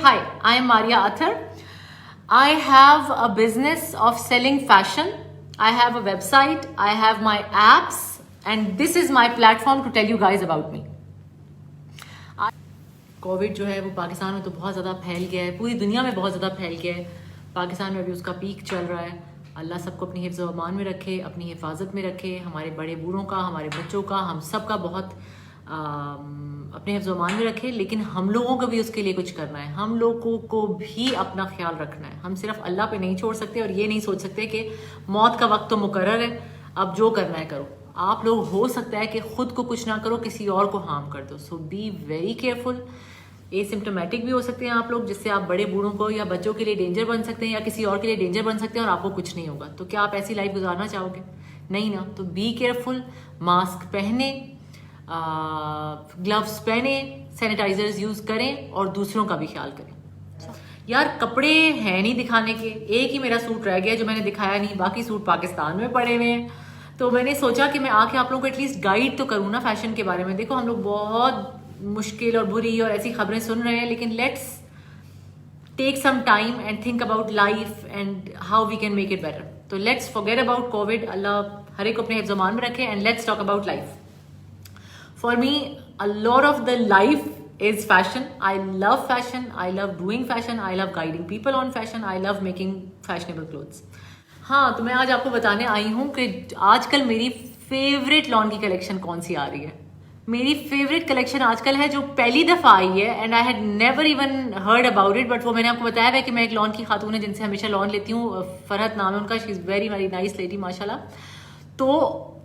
Hi, I am Maria Athar. I have a business of selling fashion. I have a website, I have my apps, and this is my platform to tell you guys about me. Covid जो है वो पाकिस्तान में तो बहुत ज़्यादा फैल गया है, पूरी दुनिया में बहुत ज़्यादा फैल गया है। पाकिस्तान में अभी उसका पीक चल रहा है। अल्लाह सबको अपनी हिफ्ज़ व अमान में रखे, अपनी हिफाजत में रखे, हमारे बड़े बूढ़ों का, हमारे बच्चों का, हम सब का बहुत अपने हिफ्ज़ व अमान में रखे। लेकिन हम लोगों को भी उसके लिए कुछ करना है, हम लोगों को भी अपना ख्याल रखना है। हम सिर्फ अल्लाह पे नहीं छोड़ सकते और ये नहीं सोच सकते कि मौत का वक्त तो मुकर्रर है, अब जो करना है करो। आप लोग हो सकता है कि खुद को कुछ ना करो, किसी और को हार्म कर दो। सो बी वेरी केयरफुल। एसिम्टोमेटिक भी हो सकते हैं आप लोग, जिससे आप बड़े बूढ़ों को या बच्चों के लिए डेंजर बन सकते हैं या किसी और के लिए डेंजर बन सकते हैं और आपको कुछ नहीं होगा। तो क्या आप ऐसी लाइफ गुजारना चाहोगे? नहीं ना। तो बी केयरफुल, मास्क पहने, ग्लव्स पहने, सैनिटाइजर्स यूज करें और दूसरों का भी ख्याल करें। यार कपड़े हैं नहीं दिखाने के, एक ही मेरा सूट रह गया जो मैंने दिखाया नहीं, बाकी सूट पाकिस्तान में पड़े हुए हैं। तो मैंने सोचा कि मैं आके आप लोगों को एटलीस्ट गाइड तो करूँ ना फैशन के बारे में। देखो हम लोग बहुत मुश्किल और बुरी और ऐसी खबरें सुन रहे हैं, लेकिन let's take some time and think about life and how we can make it better. तो लेट्स फॉरगेट अबाउट कोविड, अल्लाह हर एक को अपने हिफ्ज़ मान में रखे, and let's talk about life. For me a lot of the life is fashion. I love fashion, I love doing fashion, I love guiding people on fashion, I love making fashionable clothes. हाँ, तो मैं आज आपको बताने आई हूँ कि आजकल मेरी फेवरेट लॉन की कलेक्शन कौन सी आ रही है। मेरी फेवरेट कलेक्शन आजकल है जो पहली दफ़ा आई है, and I had never even heard about it, but वो मैंने आपको बताया है कि मैं एक लॉन की खातून है जिनसे हमेशा लॉन लेती हूँ, फरहत नाम है उनका। She is very very nice lady माशाल्लाह। तो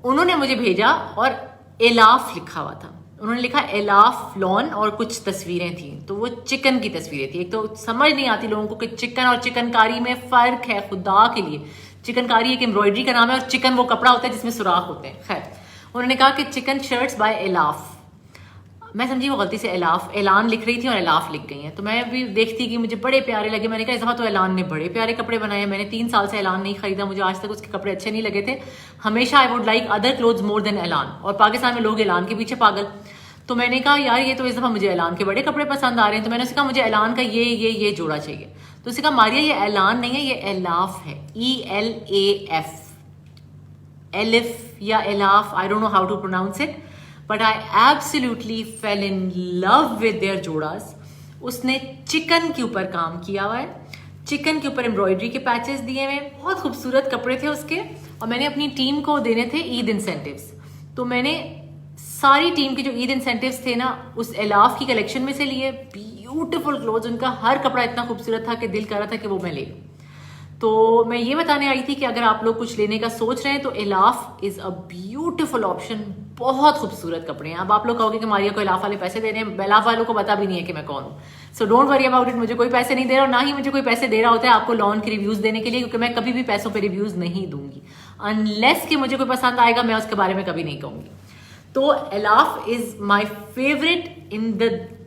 उन्होंने मुझे भेजा और एलाफ लिखा हुआ था। उन्होंने लिखा एलाफ लॉन और कुछ तस्वीरें थी। तो वो चिकन की तस्वीरें थी। एक तो समझ नहीं आती लोगों को कि चिकन और चिकनकारी में फ़र्क है, खुदा के लिए। चिकनकारी एक एम्ब्रॉयडरी का नाम है और चिकन वो कपड़ा होता है जिसमें सुराख होते हैं। खैर, उन्होंने कहा कि चिकन शर्ट्स बाय एलाफ। मैं समझी वो गलती से एलाफ ऐलान लिख रही थी और एलाफ लिख गई हैं। तो मैं भी देखती कि मुझे बड़े प्यारे लगे। मैंने कहा इस दफ़ा तो ऐलान ने बड़े प्यारे कपड़े बनाए हैं। मैंने 3 साल से ऐलान नहीं खरीदा, मुझे आज तक उसके कपड़े अच्छे नहीं लगे थे। हमेशा I would like other clothes more than ऐलान, और पाकिस्तान में लोग ऐलान के पीछे पागल। तो मैंने कहा यार ये तो इस दफ़ा मुझे ऐलान के बड़े कपड़े पसंद आ रहे हैं। तो मैंने उससे कहा मुझे ऐलान का ये जोड़ा चाहिए। तो उसने कहा मारिया ये ऐलान नहीं है, ये एलाफ है, ELAF, एलिफ या Elaf, I don't know how to pronounce it, but I absolutely fell in love with their जोड़ास। उसने चिकन के ऊपर काम किया हुआ है, चिकन के ऊपर एम्ब्रॉयडरी के पैचेस दिए हुए, बहुत खूबसूरत कपड़े थे उसके। और मैंने अपनी टीम को देने थे ईद इंसेंटिव्स। तो मैंने सारी टीम के जो ईद इंसेंटिव्स थे ना, उस एलाफ की कलेक्शन में से लिए। ब्यूटीफुल क्लोथ्स, उनका हर कपड़ा इतना खूबसूरत था कि दिल कर रहा था कि वो मैं ले लूं। तो मैं ये बताने आई थी कि अगर आप लोग कुछ लेने का सोच रहे हैं तो Elaf is a beautiful option. बहुत खूबसूरत कपड़े हैं। अब आप लोग कहोगे कि मारिया को एलाफ वाले पैसे दे रहे हैं, एलाफ वालों को पता भी नहीं है कि मैं कौन हूँ। So don't worry about it, मुझे कोई पैसे नहीं दे रहा और ना ही मुझे कोई पैसे दे रहा होता है आपको लॉन के रिव्यूज देने के लिए, क्योंकि मैं कभी भी पैसों पर रिव्यूज नहीं दूंगी अनलेस कि मुझे कोई पसंद आएगा, मैं उसके बारे में कभी नहीं कहूंगी। तो Elaf is my favourite in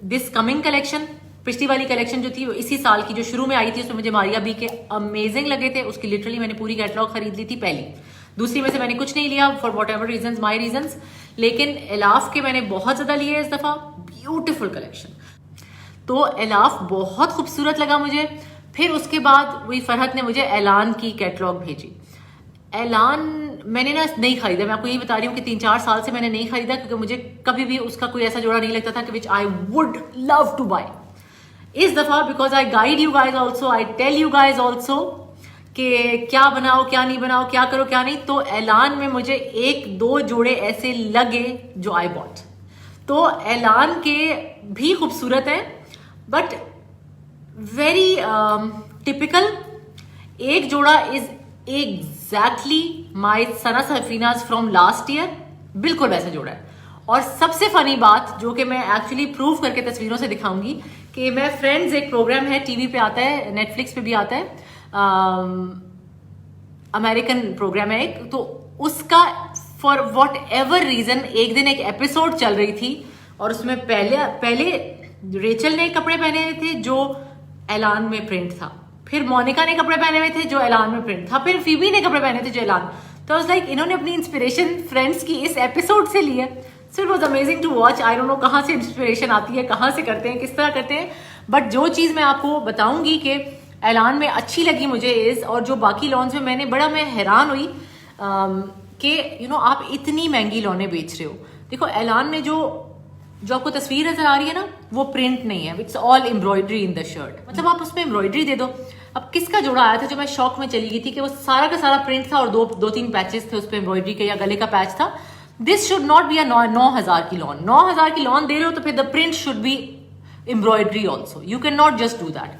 this coming collection. पिछली वाली कलेक्शन जो थी वो इसी साल की जो शुरू में आई थी, उसमें मुझे मारिया बी के अमेजिंग लगे थे। उसकी लिटरली मैंने पूरी कैटलॉग खरीद ली थी पहली। दूसरी में से मैंने कुछ नहीं लिया for whatever reason, my reason. लेकिन एलाफ के मैंने बहुत ज्यादा लिए इस दफा। Beautiful collection. तो एलाफ बहुत खूबसूरत लगा मुझे। फिर उसके बाद वही फरहत ने मुझे ऐलान की कैटलॉग भेजी। ऐलान मैंने ना नहीं खरीदा, मैं आपको यही बता रही हूँ कि 3-4 साल से मैंने नहीं खरीदा, क्योंकि मुझे कभी भी उसका कोई ऐसा जोड़ा नहीं लगता था कि which I would love to buy. इस दफा because I guide you guys also, I tell you guys also कि क्या बनाओ क्या नहीं बनाओ, क्या करो क्या नहीं। तो ऐलान में मुझे 1-2 जोड़े ऐसे लगे जो आई बॉट। तो ऐलान के भी खूबसूरत है बट वेरी टिपिकल। एक जोड़ा is exactly my Sana Safinaz from last year, बिल्कुल वैसा जोड़ा है। और सबसे फनी बात जो कि मैं एक्चुअली प्रूव करके तस्वीरों से दिखाऊंगी कि मैं फ्रेंड्स, एक प्रोग्राम है टीवी पे आता है, नेटफ्लिक्स पे भी आता है, अमेरिकन प्रोग्राम है एक। तो उसका फॉर वॉट एवर रीजन एक दिन एक एपिसोड चल रही थी और उसमें पहले रेचल ने कपड़े पहने हुए थे जो ऐलान में प्रिंट था, फिर मोनिका ने कपड़े पहने हुए थे जो ऐलान में प्रिंट था, फिर फीबी ने कपड़े पहने थे जो ऐलान। तो आई वाज लाइक इन्होंने अपनी इंस्पिरेशन फ्रेंड्स की इस एपिसोड से ली है। So it was amazing to watch. I don't know कहाँ से इंस्पिरेशन आती है, कहाँ से करते हैं, किस तरह करते हैं, बट जो चीज मैं आपको बताऊंगी कि ऐलान में अच्छी लगी मुझे इज, और जो बाकी लॉन्स में मैं हैरान हुई कि आप इतनी महंगी लॉने बेच रहे हो। देखो ऐलान में जो आपको तस्वीर नजर आ रही है ना, वो प्रिंट नहीं है, it's all embroidery in the shirt. मतलब आप उसमें एम्ब्रॉयडरी दे दो। अब किसका जोड़ा आया था जो मैं शौक में चली गई थी कि वो सारा का सारा प्रिंट था और दो तीन पैचेस थे उस पर एम्ब्रॉयडरी के, या गले का पैच था। This should not be a 9,000 की लॉन। 9,000 की लॉन दे रहे हो तो फिर the print should be embroidery also, you can not just do that.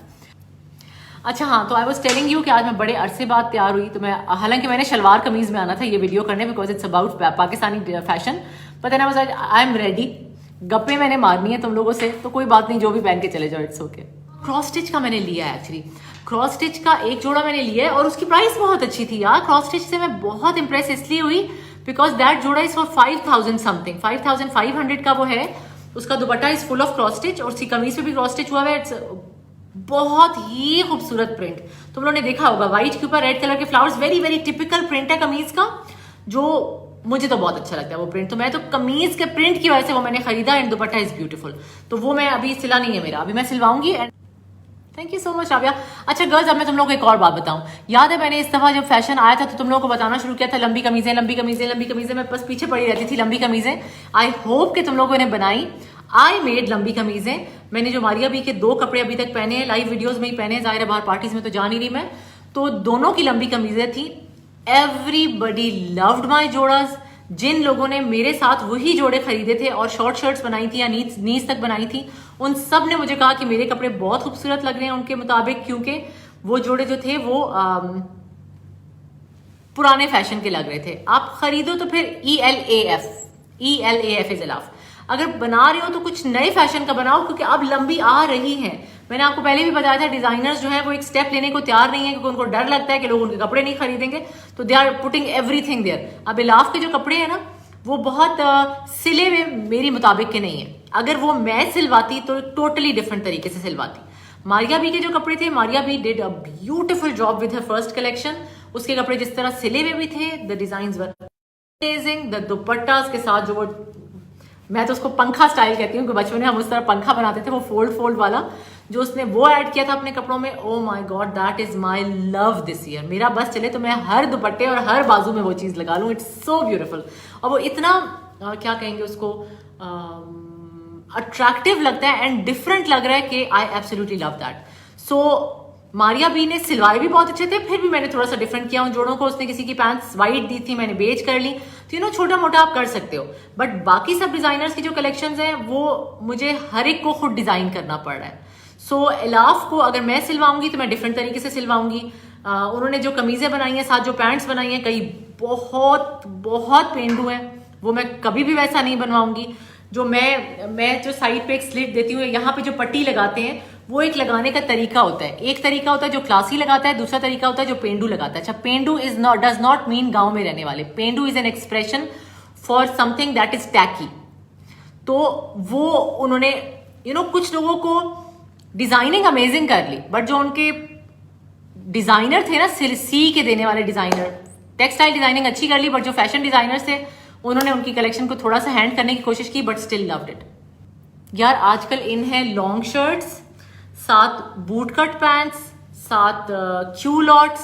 अच्छा हाँ, तो आई वॉज टेलिंग यू कि आज मैं बड़े अरसे बाद तैयार हुई। तो मैं, हालांकि मैंने शलवार कमीज में आना था ये वीडियो करने, because it's about Pakistani fashion, but then I was like I am ready. गप्पे मैंने मारनी है तुम लोगों से, तो कोई बात नहीं, जो भी पहन के चले जाओ, इट्स ओके। क्रॉस स्टिच का मैंने लिया है एक्चुअली। क्रॉस स्टिच का एक जोड़ा मैंने लिया है और उसकी प्राइस बहुत अच्छी थी यार। क्रॉस स्टिच से मैं बहुत इंप्रेस इसलिए हुई बिकॉज दैट जोड़ा इज फॉर 5,000 समथिंग, 5,500 का वो है। उसका दुपट्टा is full of cross stitch और उसकी कमीज पे भी क्रॉस स्टिच हुआ है। इट्स बहुत ही खूबसूरत प्रिंट, तुम लोगों ने देखा होगा, व्हाइट के ऊपर रेड कलर के flowers, very very typical print है कमीज का, जो मुझे तो बहुत अच्छा लगता है वो प्रिंट। तो मैं तो कमीज के प्रिंट की वजह से वो मैंने खरीदा, एंड दुपट्टा इज ब्यूटीफुल। तो वो मैं अभी सिला नहीं है मेरा, अभी मैं सिलवाऊंगी। And thank you so much Rabia. अच्छा गर्ल्स, अब मैं तुम लोगों को एक और बात बताऊं। याद है मैंने इस दफा जब फैशन आया था तो तुम लोगों को बताना शुरू किया था लंबी कमीजें, लंबी कमीजें, लंबी कमीजें। मैं बस पीछे पड़ी रहती थी लंबी कमीजें। आई होप कि तुम लोगों ने बनाई। आई मेड लंबी कमीजें। मैंने जो मारिया बी के 2 कपड़े अभी तक पहने हैं, लाइव वीडियोस में ही पहने हैं, जाहिर है बाहर पार्टीज में तो जा नहीं रही मैं, तो दोनों की लंबी कमीजें थी। एवरीबडी लव्ड माई जोड़ास। जिन लोगों ने मेरे साथ वही जोड़े खरीदे थे और शॉर्ट शर्ट्स बनाई थी या नीज तक बनाई थी, उन सब ने मुझे कहा कि मेरे कपड़े बहुत खूबसूरत लग रहे हैं उनके मुताबिक, क्योंकि वो जोड़े जो थे वो पुराने फैशन के लग रहे थे। आप खरीदो तो फिर ELAF इज इलाफ। अगर बना रहे हो तो कुछ नए फैशन का बनाओ, क्योंकि अब लंबी आ रही है। मैंने आपको पहले भी बताया था, डिजाइनर्स जो है वो एक स्टेप लेने को तैयार नहीं है, क्योंकि उनको डर लगता है कि लोग उनके कपड़े नहीं खरीदेंगे, तो they are putting everything there. अब इलाफ के जो कपड़े हैं ना, वो बहुत सिले हुए मेरी मुताबिक के नहीं है। अगर वो मैं सिलवाती तो टोटली डिफरेंट तरीके से सिलवाती। मारिया बी के जो कपड़े थे, Maria B did a beautiful job with her first collection. उसके कपड़े जिस तरह सिले हुए भी थे, the designs were amazing. The dupattas के साथ जो वो, मैं तो उसको पंखा स्टाइल कहती हूँ, क्योंकि बचपन में हम उस तरह पंखा बनाते थे, वो फोल्ड वाला जो उसने वो ऐड किया था अपने कपड़ों में। Oh my God, that is my love this year. मेरा बस चले तो मैं हर दुपट्टे और हर बाजू में वो चीज लगा लूं। It's so beautiful. और वो इतना क्या कहेंगे उसको, अट्रैक्टिव लगता है एंड डिफरेंट लग रहा है कि I absolutely love that. So Maria B ने सिलवाए भी बहुत अच्छे थे, फिर भी मैंने थोड़ा सा डिफरेंट किया उन जोड़ों को। उसने किसी की पैंट्स वाइट दी थी, मैंने बेच कर ली। तो छोटा मोटा आप कर सकते हो, बट बाकी सब डिजाइनर्स की जो कलेक्शंस हैं वो मुझे हर एक को खुद डिजाइन करना पड़ रहा है। सो इलाफ को अगर मैं सिलवाऊंगी तो मैं डिफरेंट तरीके से सिलवाऊंगी। उन्होंने जो कमीजें बनाई हैं, साथ जो पैंट्स बनाई हैं, कई बहुत बहुत पेंडू हैं, वो मैं कभी भी वैसा नहीं बनवाऊंगी। जो मैं जो साइड पे एक स्लिट देती हूँ, यहाँ पे जो पट्टी लगाते हैं, वो एक लगाने का तरीका होता है। एक तरीका होता है जो क्लासी लगाता है, दूसरा तरीका होता है जो पेंडू लगाता है। अच्छा, पेंडू डज नॉट मीन गांव में रहने वाले। Pendu is an expression for something that is tacky. तो वो उन्होंने कुछ लोगों को डिजाइनिंग अमेजिंग कर ली, बट जो उनके डिजाइनर थे ना, सी के देने वाले डिजाइनर, टेक्सटाइल डिजाइनिंग अच्छी कर ली, बट जो फैशन डिजाइनर थे उन्होंने उनकी कलेक्शन को थोड़ा सा हैंड करने की कोशिश की, बट स्टिल लव्ड इट। यार आजकल इन है लॉन्ग शर्ट्स, साथ बूट कट पैंट्स, साथ क्यूलॉट्स,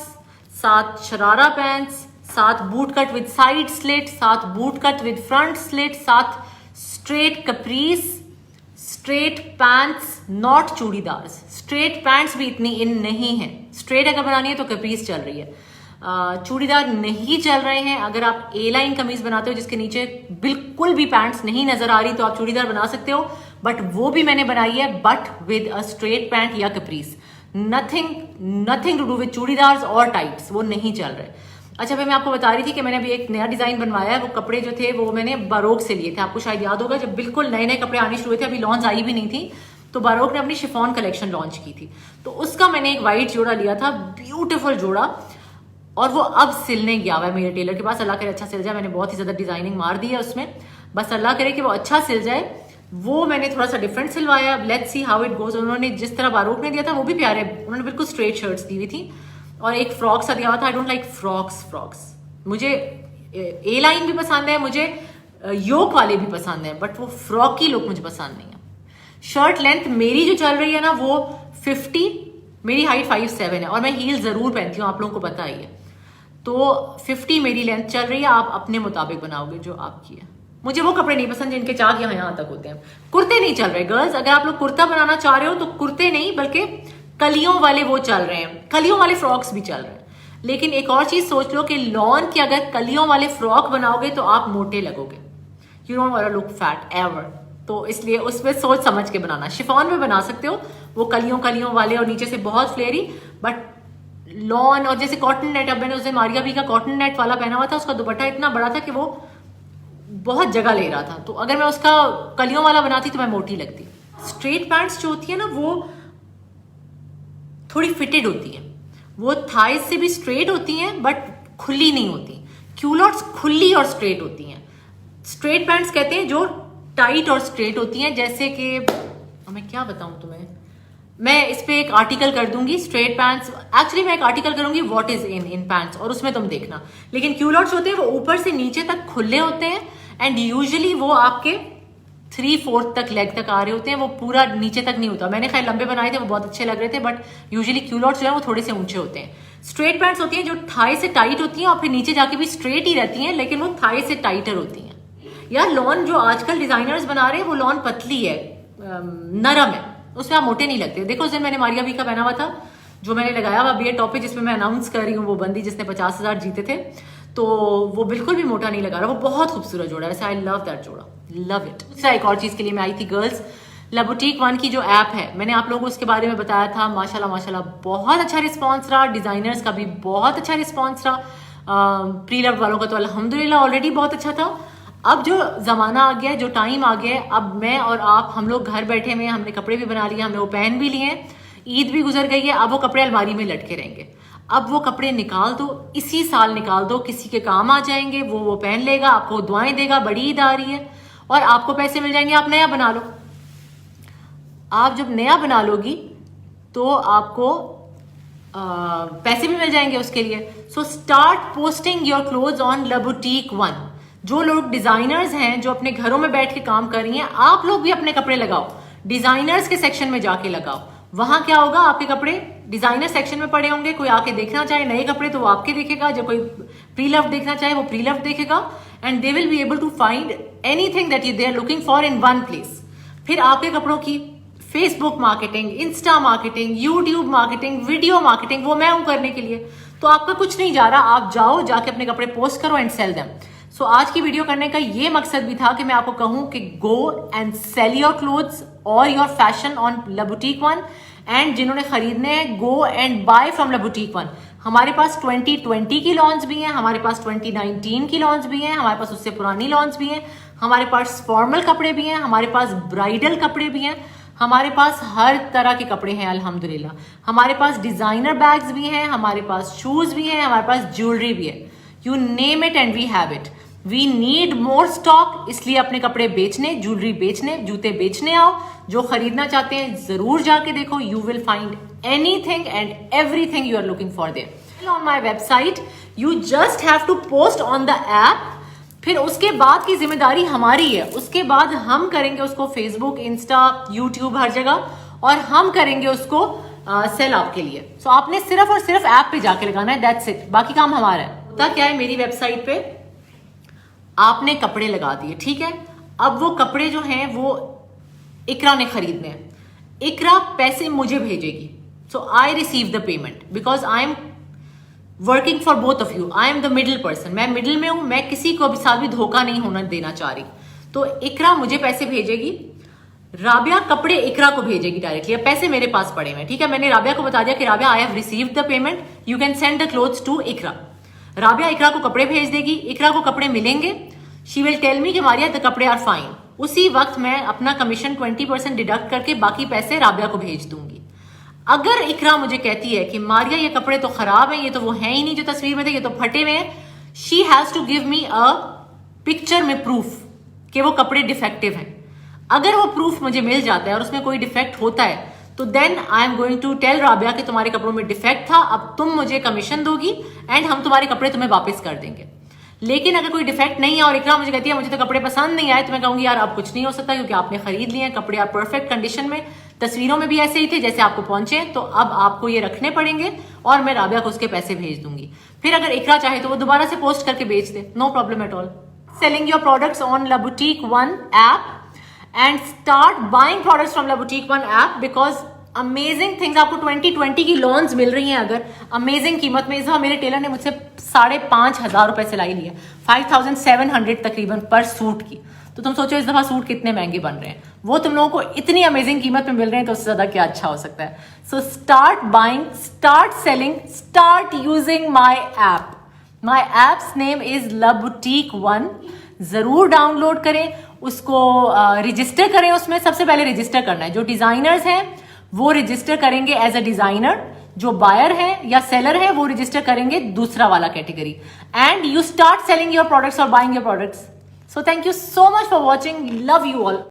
साथ शरारा पैंट्स, साथ boot cut with side slit, साथ boot cut with front slit, साथ straight capris, straight pants, not churidar. Straight pants भी इतनी इन नहीं है। स्ट्रेट अगर बनानी है तो कप्रीस चल रही है, चूड़ीदार नहीं चल रहे हैं। अगर आप ए लाइन कमीज बनाते हो जिसके नीचे बिल्कुल भी पैंट्स नहीं नजर आ रही, तो आप चूड़ीदार बना सकते हो, बट वो भी मैंने बनाई है, but with a straight pant या कप्रीस। Nothing to do with churidars और टाइट्स, वो नहीं चल रहे। अच्छा, फिर मैं आपको बता रही थी कि मैंने अभी एक नया डिजाइन बनवाया है। वो कपड़े जो थे वो मैंने बारोक से लिए थे। आपको शायद याद होगा, जब बिल्कुल नए नए कपड़े आने शुरू हुए थे, अभी लॉन्च आई भी नहीं थी, तो बारोक ने अपनी शिफॉन कलेक्शन लॉन्च की थी, तो उसका मैंने एक वाइट जोड़ा लिया था, ब्यूटीफुल जोड़ा, और वो अब सिलने गया हुआ है मेरे टेलर के पास। अल्लाह करे अच्छा सिल जाए। मैंने बहुत ही ज्यादा डिजाइनिंग मार दी है उसमें, बस अल्लाह करे कि वो अच्छा सिल जाए। वो मैंने थोड़ा सा डिफरेंट सिलवाया। अब let's see how it goes. उन्होंने जिस तरह बारोक ने दिया था वो भी प्यारे, उन्होंने बिल्कुल स्ट्रेट शर्ट्स दी हुई थी और एक फ्रॉक सा दिया हुआ था। I don't like frocks. मुझे ए लाइन भी पसंद है, मुझे योक वाले भी पसंद है, बट वो फ्रॉकी लुक मुझे पसंद नहीं है। शर्ट लेंथ मेरी जो चल रही है ना वो 50, मेरी हाइट 5'7" है और मैं हील जरूर पहनती हूँ, आप लोगों को पता ही है। तो 50 मेरी लेंथ चल रही है, आप अपने मुताबिक बनाओगे जो आपकी है। मुझे वो कपड़े नहीं पसंद जिनके चाक यहाँ तक होते हैं। कुर्ते नहीं चल रहे गर्ल्स, अगर आप लोग कुर्ता बनाना चाह रहे हो तो कुर्ते नहीं बल्कि कलियों वाले वो चल रहे हैं, कलियों वाले फ्रॉक्स भी चल रहे हैं। लेकिन एक और चीज सोच लो कि लॉन के अगर कलियों वाले फ्रॉक बनाओगे तो आप मोटे लगोगे, you don't want to look fat ever. तो इसलिए उसमें सोच समझ के बनाना। शिफॉन में बना सकते हो वो कलियों वाले और नीचे से बहुत फ्लेयरी, बट लॉन और जैसे कॉटन नेट, अब मैंने उस दिन मारिया भी का कॉटन नेट वाला पहना हुआ था, उसका दुपट्टा इतना बड़ा था कि वो बहुत जगह ले रहा था। तो अगर मैं उसका कलियों वाला बनाती तो मैं मोटी लगती। स्ट्रेट पैंट्स जो होती है ना वो थोड़ी फिटेड होती है, वो थाइज से भी स्ट्रेट होती हैं बट खुली नहीं होती। क्यूलॉट्स खुली और स्ट्रेट होती हैं। स्ट्रेट पैंट्स कहते हैं जो टाइट और स्ट्रेट होती हैं, जैसे कि मैं क्या बताऊं तुम्हें, मैं इस पे एक आर्टिकल कर दूंगी स्ट्रेट पैंट्स। एक्चुअली मैं एक आर्टिकल करूंगी व्हाट इज इन पैंट्स और उसमें तुम देखना। लेकिन क्यूलॉट्स होते हैं वो ऊपर से नीचे तक खुले होते हैं एंड यूजुअली वो आपके 3/4 तक लेग तक आ रहे होते हैं, वो पूरा नीचे तक नहीं होता। मैंने खैर लंबे बनाए थे, वो बहुत अच्छे लग रहे थे, बट यूजुअली क्यूलॉट्स जो है वो थोड़े से ऊंचे होते हैं। स्ट्रेट पैंट्स होती हैं जो थाई से टाइट होती हैं और फिर नीचे जाके भी स्ट्रेट ही रहती हैं, लेकिन वो थाई से टाइटर होती हैं। यार लॉन जो आजकल डिजाइनर्स बना रहे हैं वो लॉन पतली है, नरम है, उसमें आप मोटे नहीं लगते। देखो उस दिन मैंने मारिया भी का पहना हुआ था, जो मैंने लगाया हुआ बी टॉप पे जिसमें मैं अनाउंस कर रही हूँ, वो बंदी जिसने 50,000 जीते थे, तो वो बिल्कुल भी मोटा नहीं लगा रहा, वो बहुत खूबसूरत जोड़ा है। आई लव दैट जोड़ा, लव इट। दूसरा एक और चीज के लिए मैं आई थी गर्ल्स, लबुटीक वन की जो ऐप है, मैंने आप लोगों को उसके बारे में बताया था। माशाल्लाह बहुत अच्छा रिस्पॉन्स रहा, डिजाइनर्स का भी बहुत अच्छा रिस्पॉन्स रहा, प्री लव वालों का तो अल्हम्दुलिल्लाह ऑलरेडी बहुत अच्छा था। अब जो जमाना आ गया है, जो टाइम आ गया है, अब मैं और आप हम लोग घर बैठे हुए, हमने कपड़े भी बना लिए, हमने वो पहन भी लिए, ईद भी गुजर गई है, अब वो कपड़े अलमारी में लटके रहेंगे। अब वो कपड़े निकाल दो, इसी साल निकाल दो, किसी के काम आ जाएंगे, वो पहन लेगा, आपको दुआएं देगा, बड़ी ईद आ रही है और आपको पैसे मिल जाएंगे, आप नया बना लो। आप जब नया बना लोगी तो आपको पैसे भी मिल जाएंगे उसके लिए। So start posting your clothes on LaBoutique One. जो लोग डिजाइनर्स हैं, जो अपने घरों में बैठ के काम कर रही हैं, आप लोग भी अपने कपड़े लगाओ, डिजाइनर्स के सेक्शन में जाके लगाओ। वहां क्या होगा, आपके कपड़े डिजाइनर सेक्शन में पड़े होंगे, कोई आके देखना चाहे नए कपड़े तो वो आपके देखेगा, जो कोई प्री लव देखना चाहे वो प्री लव देखेगा, and they will be able to find anything that they are looking for in one place. फिर आपके कपड़ों की Facebook marketing, insta marketing, YouTube marketing, video marketing, वो मैं हूं करने के लिए। तो आपका कुछ नहीं जा रहा, आप जाओ जाके अपने कपड़े पोस्ट करो एंड सेल देम। सो आज की वीडियो करने का ये मकसद भी था कि मैं आपको कहूं कि go and sell your clothes और your fashion on LaBoutique One, and जिन्होंने खरीदने हैं go and buy from LaBoutique One. हमारे पास 2020 की लॉन्च भी हैं, हमारे पास 2019 की लॉन्च भी हैं, हमारे पास उससे पुरानी लॉन्च भी हैं, हमारे पास फॉर्मल कपड़े भी हैं, हमारे पास ब्राइडल कपड़े भी हैं, हमारे पास हर तरह के कपड़े हैं अल्हम्दुलिल्लाह। हमारे पास डिजाइनर बैग्स भी हैं, हमारे पास शूज भी हैं, हमारे पास ज्वेलरी भी है। You name it and we have it. We need more stock, इसलिए अपने कपड़े बेचने, ज्वेलरी बेचने, जूते बेचने आओ। जो खरीदना चाहते हैं जरूर जाके देखो, you will find anything and everything you are looking for there on my website. You just have to post on the app. फिर उसके बाद की जिम्मेदारी हमारी है, उसके बाद हम करेंगे उसको फेसबुक, इंस्टा, यूट्यूब, हर जगह, और हम करेंगे उसको सेल आपके लिए। सो आपने सिर्फ और सिर्फ ऐप पे जाके लगाना है, दैट्स इट, बाकी काम हमारा है। होता क्या है, मेरी वेबसाइट पे आपने कपड़े लगा दिए, ठीक है, अब वो कपड़े जो हैं वो इकरा ने खरीदने हैं, इकरा पैसे मुझे भेजेगी। So I receive the payment because I am working for both of you, I am the middle person, मैं मिडिल में हूं, मैं किसी को भी साथ भी धोखा नहीं होना देना चाह रही। तो इकरा मुझे पैसे भेजेगी, राबिया कपड़े इकरा को भेजेगी डायरेक्टली। अब पैसे मेरे पास पड़े हुए, ठीक है, मैंने राबिया को बता दिया कि Rabia I have received the payment, you can send the clothes to Iqra. Rabia Iqra को कपड़े भेज देगी, इकरा को कपड़े मिलेंगे, शी विल टेल मी कि मारिया द कपड़े आर फाइन। उसी वक्त मैं अपना कमीशन 20% डिडक्ट करके बाकी पैसे राबिया को भेज दूंगी। अगर इकरा मुझे कहती है कि मारिया ये कपड़े तो खराब है, ये तो वो है ही नहीं जो तस्वीर में थे, ये तो फटे हुए हैं, she has to give me a picture में प्रूफ कि वो कपड़े डिफेक्टिव हैं। अगर वो प्रूफ मुझे मिल जाता है और उसमें कोई डिफेक्ट होता है तो then I am going to tell Rabia कि तुम्हारे कपड़ों में डिफेक्ट था, अब तुम मुझे कमीशन दोगी एंड हम तुम्हारे कपड़े तुम्हें वापस कर देंगे। लेकिन अगर कोई डिफेक्ट नहीं है और इकरा मुझे कहती है मुझे तो कपड़े पसंद नहीं आए, तो मैं कहूंगी यार अब कुछ नहीं हो सकता क्योंकि आपने खरीद लिए हैं कपड़े, आप परफेक्ट कंडीशन में, तस्वीरों में भी ऐसे ही थे जैसे आपको पहुंचे, तो अब आपको ये रखने पड़ेंगे और मैं राबिया को उसके पैसे भेज दूंगी। फिर अगर इकरा चाहे तो वो दोबारा से पोस्ट करके बेच दे, no problem at all. Selling your products on LaBoutique One app and start buying products from LaBoutique One app because amazing things, आपको 2020 की लॉन्स मिल रही हैं अगर अमेजिंग कीमत में। इस दफा मेरे टेलर ने मुझसे 5,500 रुपए सिलाई ली है, 5,700 तकरीबन पर सूट की। तो तुम सोचो इस दफा सूट कितने महंगे बन रहे हैं, वो तुम लोगों को इतनी अमेजिंग कीमत में मिल रहे हैं, तो उससे ज्यादा क्या अच्छा हो सकता है। So start buying, start selling, start using my app. My apps name is LaBoutique One। जरूर डाउनलोड करें उसको, रजिस्टर करें। उसमें सबसे पहले रजिस्टर करना है, जो डिजाइनर्स हैं वो रजिस्टर करेंगे एज अ डिजाइनर, जो बायर है या सेलर है वो रजिस्टर करेंगे दूसरा वाला category, and you start selling your products और buying your products. So thank you so much for watching, love you all.